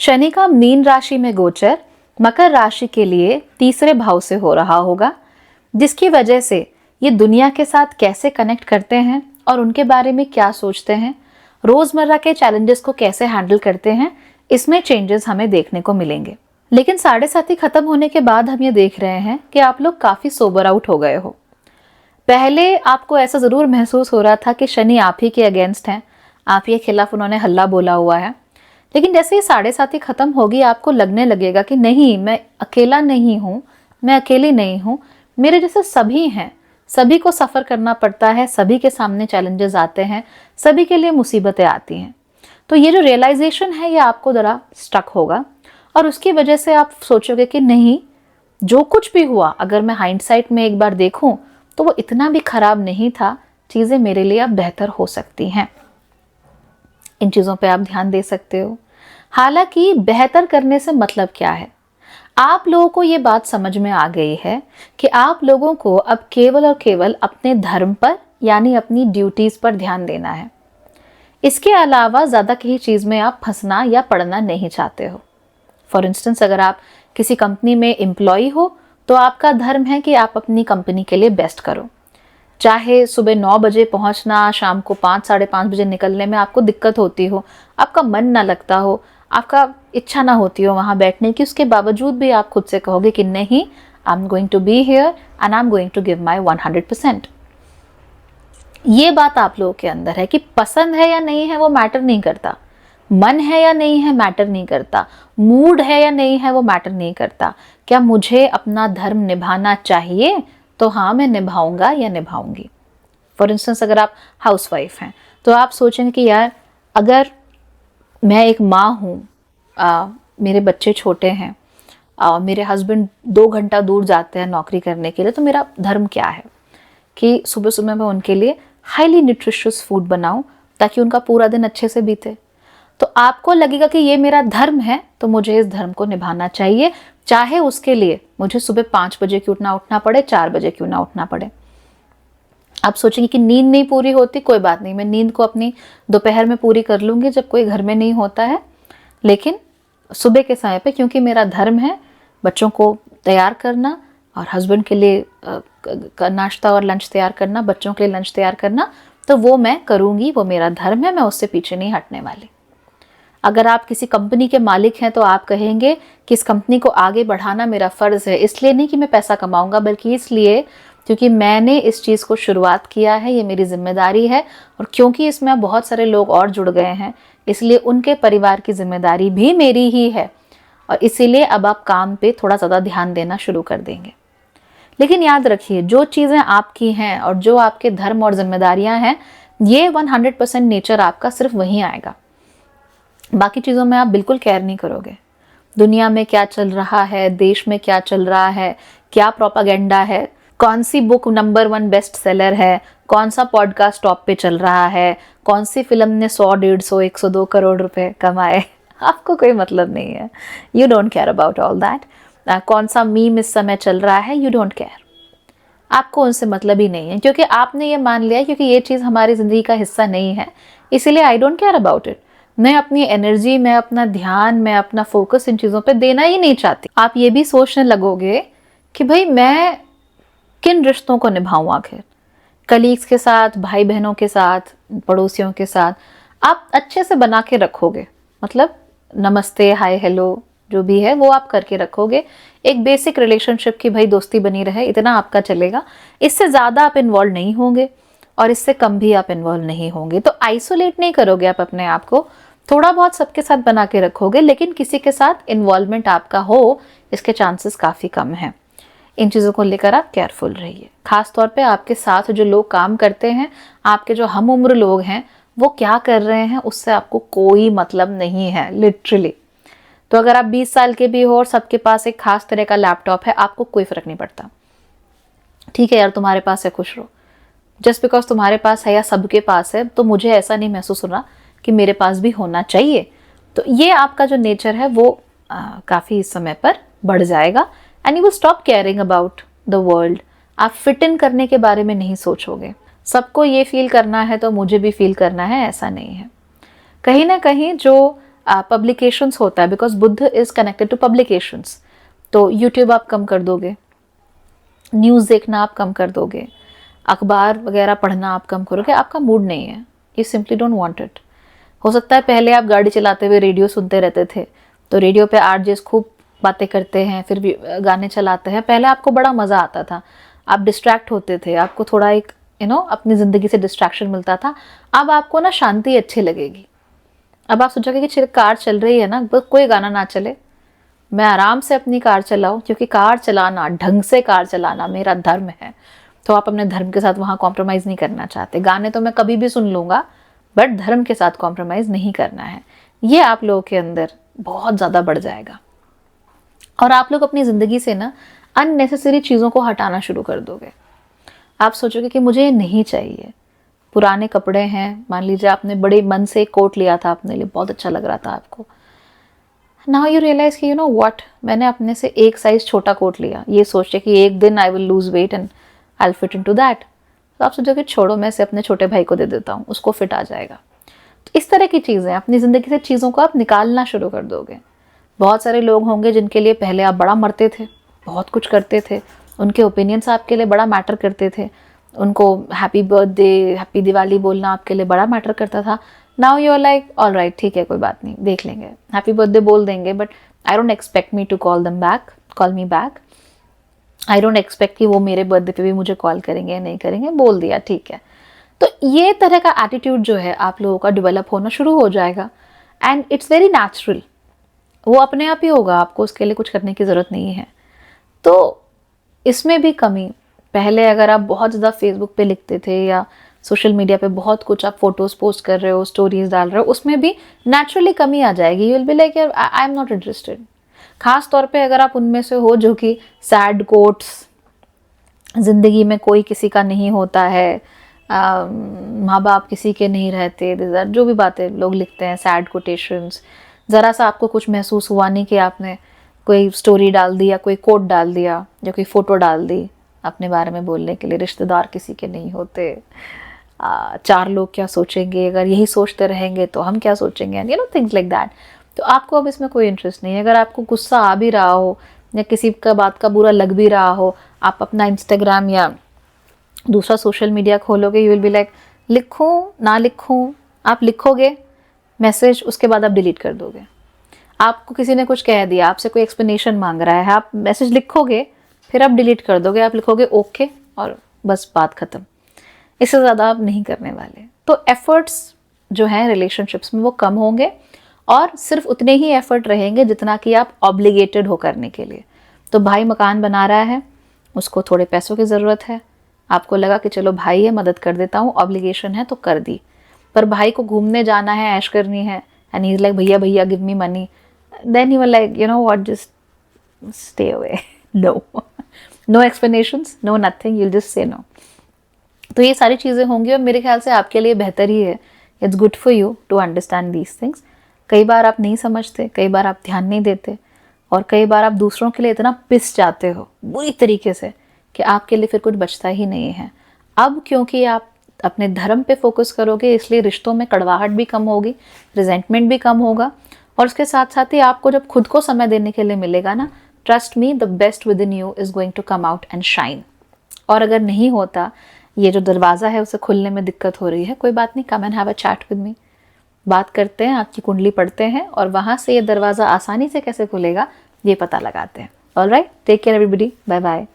शनि का मीन राशि में गोचर मकर राशि के लिए तीसरे भाव से हो रहा होगा, जिसकी वजह से ये दुनिया के साथ कैसे कनेक्ट करते हैं और उनके बारे में क्या सोचते हैं, रोजमर्रा के चैलेंजेस को कैसे हैंडल करते हैं, इसमें चेंजेस हमें देखने को मिलेंगे। लेकिन 7.5 खत्म होने के बाद हम ये देख रहे हैं कि आप लोग काफी सोबर आउट हो गए हो। पहले आपको ऐसा जरूर महसूस हो रहा था कि शनि आप ही के अगेंस्ट हैं, आप ही के खिलाफ उन्होंने हल्ला बोला हुआ है। लेकिन जैसे ये 7.5 खत्म होगी आपको लगने लगेगा कि नहीं, मैं अकेला नहीं हूँ, मैं अकेली नहीं हूँ, मेरे जैसे सभी हैं, सभी को सफ़र करना पड़ता है, सभी के सामने चैलेंजेस आते हैं, सभी के लिए मुसीबतें आती हैं। तो ये जो रियलाइजेशन है ये आपको ज़रा स्टक होगा और उसकी वजह से आप सोचोगे कि नहीं, जो कुछ भी हुआ अगर मैं हाइंडसाइट में एक बार देखूं तो वो इतना भी खराब नहीं था, चीज़ें मेरे लिए अब बेहतर हो सकती हैं। इन चीज़ों पे आप ध्यान दे सकते हो। हालांकि बेहतर करने से मतलब क्या है, आप लोगों को ये बात समझ में आ गई है कि आप लोगों को अब केवल और केवल अपने धर्म पर यानी अपनी ड्यूटीज़ पर ध्यान देना है। इसके अलावा ज़्यादा किसी चीज़ में आप फंसना या पड़ना नहीं चाहते हो। फॉर इंस्टेंस, अगर आप किसी कंपनी में एम्प्लॉय हो तो आपका धर्म है कि आप अपनी कंपनी के लिए बेस्ट करो। चाहे सुबह 9 बजे पहुंचना, शाम को 5 साढ़े 5 बजे निकलने में आपको दिक्कत होती हो, आपका मन ना लगता हो, आपका इच्छा ना होती हो वहाँ बैठने की, उसके बावजूद भी आप खुद से कहोगे कि नहीं, I am going to be here and I am going to give my 100%। ये बात आप लोगों के अंदर है कि पसंद है या नहीं है वो मैटर नहीं करता, मन है या नहीं है मैटर नहीं करता, मूड है या नहीं है वो मैटर नहीं करता। क्या मुझे अपना धर्म निभाना चाहिए? तो हाँ, मैं निभाऊंगा या निभाऊंगी। फॉर इंस्टेंस, अगर आप हाउसवाइफ हैं तो आप सोचेंगे कि यार अगर मैं एक माँ हूँ, मेरे बच्चे छोटे हैं, मेरे हस्बैंड 2 घंटा दूर जाते हैं नौकरी करने के लिए, तो मेरा धर्म क्या है कि सुबह सुबह मैं उनके लिए हाईली न्यूट्रिशियस फूड बनाऊं ताकि उनका पूरा दिन अच्छे से बीते। तो आपको लगेगा कि ये मेरा धर्म है तो मुझे इस धर्म को निभाना चाहिए, चाहे उसके लिए मुझे सुबह 5 बजे क्यों ना उठना पड़े, 4 बजे क्यों ना उठना पड़े। आप सोचेंगे कि नींद नहीं पूरी होती, कोई बात नहीं, मैं नींद को अपनी दोपहर में पूरी कर लूँगी जब कोई घर में नहीं होता है, लेकिन सुबह के समय पे क्योंकि मेरा धर्म है बच्चों को तैयार करना और हस्बैंड के लिए नाश्ता और लंच तैयार करना, बच्चों के लिए लंच तैयार करना, तो वो मैं करूँगी, वो मेरा धर्म है, मैं उससे पीछे नहीं हटने वाली। अगर आप किसी कंपनी के मालिक हैं तो आप कहेंगे कि इस कंपनी को आगे बढ़ाना मेरा फ़र्ज़ है, इसलिए नहीं कि मैं पैसा कमाऊँगा, बल्कि इसलिए क्योंकि मैंने इस चीज़ को शुरुआत किया है, ये मेरी जिम्मेदारी है, और क्योंकि इसमें बहुत सारे लोग और जुड़ गए हैं इसलिए उनके परिवार की जिम्मेदारी भी मेरी ही है, और इसीलिए अब आप काम पे थोड़ा ज़्यादा ध्यान देना शुरू कर देंगे। लेकिन याद रखिए, जो चीज़ें आपकी हैं और जो आपके धर्म और जिम्मेदारियां हैं, ये 100% नेचर आपका सिर्फ वहीं आएगा। बाकी चीज़ों में आप बिल्कुल केयर नहीं करोगे। दुनिया में क्या चल रहा है, देश में क्या चल रहा है, क्या प्रोपागेंडा है, कौन सी बुक नंबर 1 बेस्ट सेलर है, कौन सा पॉडकास्ट टॉप पे चल रहा है, कौन सी फिल्म ने 100, 150, 102 करोड़ रुपए कमाए, आपको कोई मतलब नहीं है। You don't care about all that. कौन सा मीम इस समय चल रहा है, यू डोंट केयर, आपको उनसे मतलब ही नहीं है, क्योंकि आपने ये मान लिया क्योंकि ये चीज़ हमारी ज़िंदगी का हिस्सा नहीं है, इसीलिए I don't care about it. मैं अपनी एनर्जी, मैं अपना ध्यान, मैं अपना फोकस इन चीज़ों पे देना ही नहीं चाहती। आप ये भी सोचने लगोगे कि भाई मैं किन रिश्तों को निभाऊँ, आखिर कलीग्स के साथ, भाई बहनों के साथ, पड़ोसियों के साथ आप अच्छे से बना के रखोगे, मतलब नमस्ते, हाय, हेलो जो भी है वो आप करके रखोगे। एक बेसिक रिलेशनशिप की भाई दोस्ती बनी रहे, इतना आपका चलेगा। इससे ज़्यादा आप इन्वॉल्व नहीं होंगे और इससे कम भी आप इन्वॉल्व नहीं होंगे। तो आइसोलेट नहीं करोगे आप अपने आप को, थोड़ा बहुत सबके साथ बना के रखोगे, लेकिन किसी के साथ इन्वॉल्वमेंट आपका हो इसके चांसेस काफ़ी कम हैं। इन चीज़ों को लेकर आप केयरफुल रहिए। खास तौर पे आपके साथ जो लोग काम करते हैं, आपके जो हम उम्र लोग हैं, वो क्या कर रहे हैं उससे आपको कोई मतलब नहीं है, लिटरली। तो अगर आप 20 साल के भी हो और सबके पास एक खास तरह का लैपटॉप है, आपको कोई फ़र्क नहीं पड़ता। ठीक है यार, तुम्हारे पास है, खुश रहो। जस्ट बिकॉज तुम्हारे पास है या सबके पास है, तो मुझे ऐसा नहीं महसूस हो रहा कि मेरे पास भी होना चाहिए। तो ये आपका जो नेचर है वो काफ़ी इस समय पर बढ़ जाएगा and you will stop caring about the world. आप फिट इन करने के बारे में नहीं सोचोगे। सबको ये फील करना है तो मुझे भी फील करना है, ऐसा नहीं है। कहीं ना कहीं जो पब्लिकेशंस होता है, because Buddha is connected to publications. तो यूट्यूब आप कम कर दोगे, न्यूज़ देखना आप कम कर दोगे, अखबार वगैरह पढ़ना आप कम करोगे, आपका मूड नहीं है, you simply don't want it. हो सकता है पहले आप गाड़ी चलाते हुए रेडियो सुनते रहते थे, तो रेडियो पे आरजेस खूब बातें करते हैं, फिर भी गाने चलाते हैं, पहले आपको बड़ा मज़ा आता था, आप डिस्ट्रैक्ट होते थे, आपको थोड़ा एक अपनी ज़िंदगी से डिस्ट्रैक्शन मिलता था। अब आपको ना शांति अच्छी लगेगी। अब आप सोचोगे कि कार चल रही है ना, बस कोई गाना ना चले, मैं आराम से अपनी कार चलाऊं, क्योंकि कार चलाना, ढंग से कार चलाना मेरा धर्म है। तो आप अपने धर्म के साथ वहाँ कॉम्प्रोमाइज़ नहीं करना चाहते। गाने तो मैं कभी भी सुन लूँगा, बट धर्म के साथ कॉम्प्रोमाइज़ नहीं करना है। ये आप लोगों के अंदर बहुत ज़्यादा बढ़ जाएगा और आप लोग अपनी ज़िंदगी से ना अननेसेसरी चीज़ों को हटाना शुरू कर दोगे। आप सोचोगे कि मुझे ये नहीं चाहिए। पुराने कपड़े हैं, मान लीजिए आपने बड़े मन से एक कोट लिया था अपने लिए, बहुत अच्छा लग रहा था आपको, नाउ यू रियलाइज कि व्हाट, मैंने अपने से एक साइज छोटा कोट लिया, ये सोचे कि एक दिन I will lose weight and I will fit into that. तो आप सोचोगे छोड़ो, मैं इसे अपने छोटे भाई को दे देता हूँ, उसको फिट आ जाएगा। तो इस तरह की चीज़ें, अपनी ज़िंदगी से चीज़ों को आप निकालना शुरू कर दोगे। बहुत सारे लोग होंगे जिनके लिए पहले आप बड़ा मरते थे, बहुत कुछ करते थे, उनके ओपिनियंस आपके लिए बड़ा मैटर करते थे, उनको हैप्पी बर्थडे, हैप्पी दिवाली बोलना आपके लिए बड़ा मैटर करता था। Now you are like all right, ठीक है, कोई बात नहीं, देख लेंगे, हैप्पी बर्थडे बोल देंगे, but I don't expect me to call me back. I don't expect कि वो मेरे बर्थडे पे भी मुझे कॉल करेंगे या नहीं करेंगे, बोल दिया, ठीक है। तो ये तरह का एटीट्यूड जो है आप लोगों का डेवलप होना शुरू हो जाएगा, एंड इट्स वेरी नेचुरल, वो अपने आप ही होगा, आपको उसके लिए कुछ करने की ज़रूरत नहीं है। तो इसमें भी कमी, पहले अगर आप बहुत ज़्यादा फेसबुक पे लिखते थे या सोशल मीडिया पे बहुत कुछ आप फोटोज़ पोस्ट कर रहे हो, स्टोरीज डाल रहे हो, उसमें भी नेचुरली कमी आ जाएगी। You will be like I am not interested. खास तौर पे अगर आप उनमें से हो जो कि सैड कोट्स, ज़िंदगी में कोई किसी का नहीं होता है, माँ बाप किसी के नहीं रहते, जो भी बातें लोग लिखते हैं, सैड कोटेशंस, ज़रा सा आपको कुछ महसूस हुआ नहीं कि आपने कोई स्टोरी डाल दी या कोई कोट डाल दिया, जो कोई फ़ोटो डाल दी अपने बारे में बोलने के लिए, रिश्तेदार किसी के नहीं होते, चार लोग क्या सोचेंगे, अगर यही सोचते रहेंगे तो हम क्या सोचेंगे, थिंग्स लाइक दैट। तो आपको अब इसमें कोई इंटरेस्ट नहीं है। अगर आपको गुस्सा आ भी रहा हो या किसी का बात का बुरा लग भी रहा हो, आप अपना इंस्टाग्राम या दूसरा सोशल मीडिया खोलोगे, यू विल बी लाइक लिखूं ना लिखूं, आप लिखोगे मैसेज, उसके बाद आप डिलीट कर दोगे। आपको किसी ने कुछ कह दिया, आपसे कोई एक्सप्लेनेशन मांग रहा है, आप मैसेज लिखोगे, फिर आप डिलीट कर दोगे, आप लिखोगे ओके और बस बात ख़त्म। इससे ज़्यादा आप नहीं करने वाले। तो एफर्ट्स जो हैं रिलेशनशिप्स में वो कम होंगे और सिर्फ उतने ही एफर्ट रहेंगे जितना कि आप ऑब्लिगेटेड हो करने के लिए। तो भाई मकान बना रहा है, उसको थोड़े पैसों की ज़रूरत है, आपको लगा कि चलो भाई है, मदद कर देता हूँ, ऑब्लिगेशन है तो कर दी। पर भाई को घूमने जाना है, ऐश करनी है, एंड ही इज़ लाइक भैया भैया give me money, then you are like you know what, just stay away, no explanations, no nothing, you just say no. तो ये सारी चीज़ें होंगी और मेरे ख्याल से आपके लिए बेहतर ही है। It's good for you to understand these things. कई बार आप नहीं समझते, कई बार आप ध्यान नहीं देते, और कई बार आप दूसरों के लिए इतना पिस जाते हो बुरी तरीके से कि आपके लिए फिर कुछ बचता ही नहीं है। अब क्योंकि आप अपने धर्म पे फोकस करोगे, इसलिए रिश्तों में कड़वाहट भी कम होगी, रिजेंटमेंट भी कम होगा, और उसके साथ साथ ही आपको जब खुद को समय देने के लिए मिलेगा ना, trust me, the best within you is going to come out and shine. और अगर नहीं होता, ये जो दरवाज़ा है उसे खुलने में दिक्कत हो रही है, कोई बात नहीं, come and have a chat with me, बात करते हैं, आपकी कुंडली पढ़ते हैं और वहाँ से ये दरवाज़ा आसानी से कैसे खुलेगा ये पता लगाते हैं। Alright, take care everybody, bye bye.